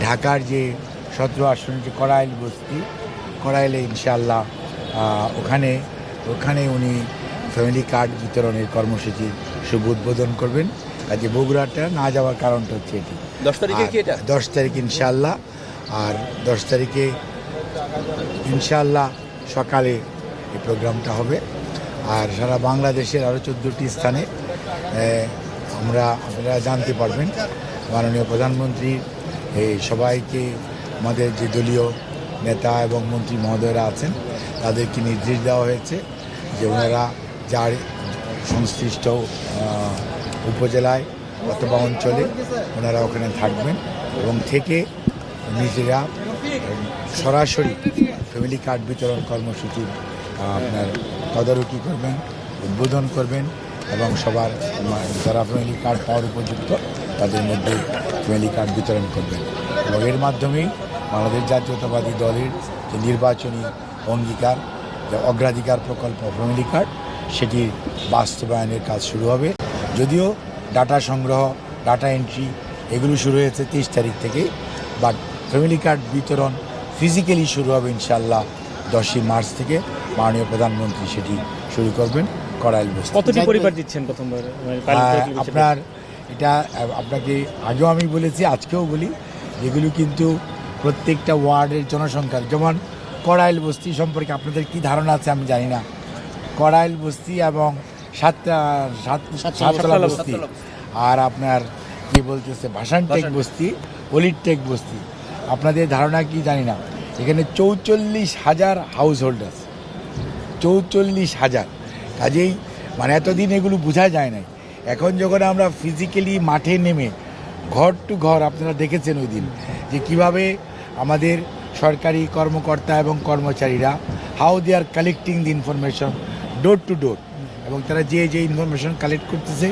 ঢাকার যে 17 আসন যে কড়াইল বস্তি, কড়াইলে ইনশাআল্লাহ ওখানে উনি ফ্যামিলি কার্ড বিতরণের কর্মসূচির শুভ উদ্বোধন করবেন। কাজে বগুড়াটা না যাওয়ার কারণটা হচ্ছে এটি। 10 তারিখে কি এটা? 10 তারিখ ইনশাআল্লাহ। আর 10 তারিখে ইনশাআল্লাহ সকালে এই প্রোগ্রামটা হবে। আর সারা বাংলাদেশের আরও 14টি স্থানে আপনারা জানতে পারবেন। মাননীয় প্রধানমন্ত্রীর এই সবাইকে আমাদের যে দলীয় নেতা এবং মন্ত্রী মহোদয়রা আছেন তাদেরকে নির্দেশ দেওয়া হয়েছে যে ওনারা যার সংশ্লিষ্ট উপজেলায় অথবা অঞ্চলে ওনারা ওখানে থাকবেন এবং থেকে নিজেরা সরাসরি ফ্যামিলি কার্ড বিতরণ কর্মসূচির আপনার তদারকি করবেন, উদ্বোধন করবেন এবং সবার যারা ফ্যামিলি কার্ড পাওয়ার উপযুক্ত তাদের মধ্যে ফ্যামিলি কার্ড বিতরণ করবেন এবং এর মাধ্যমেই বাংলাদেশ জাতীয়তাবাদী দলের যে নির্বাচনী অঙ্গীকার, যে অগ্রাধিকার প্রকল্প ফ্যামিলি কার্ড, সেটির বাস্তবায়নের কাজ শুরু হবে। যদিও ডাটা সংগ্রহ, ডাটা এন্ট্রি এগুলো শুরু হয়েছে 23 তারিখ থেকে, বাট ফ্যামিলি কার্ড বিতরণ ফিজিক্যালি শুরু হবে ইনশাআল্লাহ 10ই মার্চ থেকে। মাননীয় প্রধানমন্ত্রী সেটি শুরু করবেন কড়াইল বস্তি। কতটি পরিবার দিচ্ছেন প্রথমবার? আপনার এটা আপনাকে আগেও আমি বলেছি, আজকেও বলি, যেগুলো কিন্তু প্রত্যেকটা ওয়ার্ডের জনসংখ্যার, যেমন কড়াইল বস্তি সম্পর্কে আপনাদের কি ধারণা আছে আমি জানি না। কড়াইল বস্তি এবং সাততলা বস্তি, আর আপনার কি বলতেছে ভাসানটেক বস্তি, অলিরটেক বস্তি, আপনাদের ধারণা কি জানি না। এখানে 44,000 হাউস হোল্ড আছে, 44,000। কাজেই মানে এতদিন এগুলো বোঝা যায় নাই। এখন যখন আমরা ফিজিক্যালি মাঠে নেমে ঘর টু ঘর, আপনারা দেখেছেন ওই দিন যে কিভাবে আমাদের সরকারি কর্মকর্তা এবং কর্মচারীরা how they are collecting the information door to door, এবং তারা যে ইনফরমেশন কালেক্ট করতেছে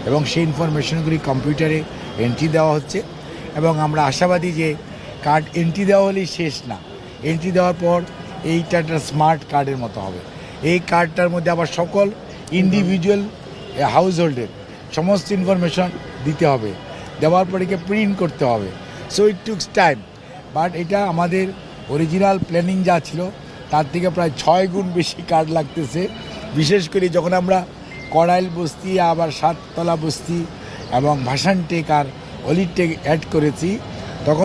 এবং সেই ইনফরমেশনগুলি কম্পিউটারে এন্ট্রি দেওয়া হচ্ছে। এবং আমরা আশাবাদী যে কার্ড এন্ট্রি দেওয়া হলেই শেষ না, এন্ট্রি দেওয়ার পর এইটা একটা স্মার্ট কার্ডের মতো হবে। এই কার্ডটার মধ্যে আবার সকল ইন্ডিভিজুয়াল হাউস হোল্ডের সমস্ত ইনফরমেশন দিতে হবে, দেওয়ার পরে প্রিন্ট করতে হবে। সো ইট টুকস টাইম, বাট এটা আমাদের অরিজিনাল প্ল্যানিং যা ছিল তার থেকে প্রায় 6 গুণ বেশি কার্ড লাগতেছে। বিশেষ করে যখন আমরা কড়াইল বস্তি, আবার সাততলা বস্তি এবং ভাসানটেক আর অলিরটেক অ্যাড করেছি,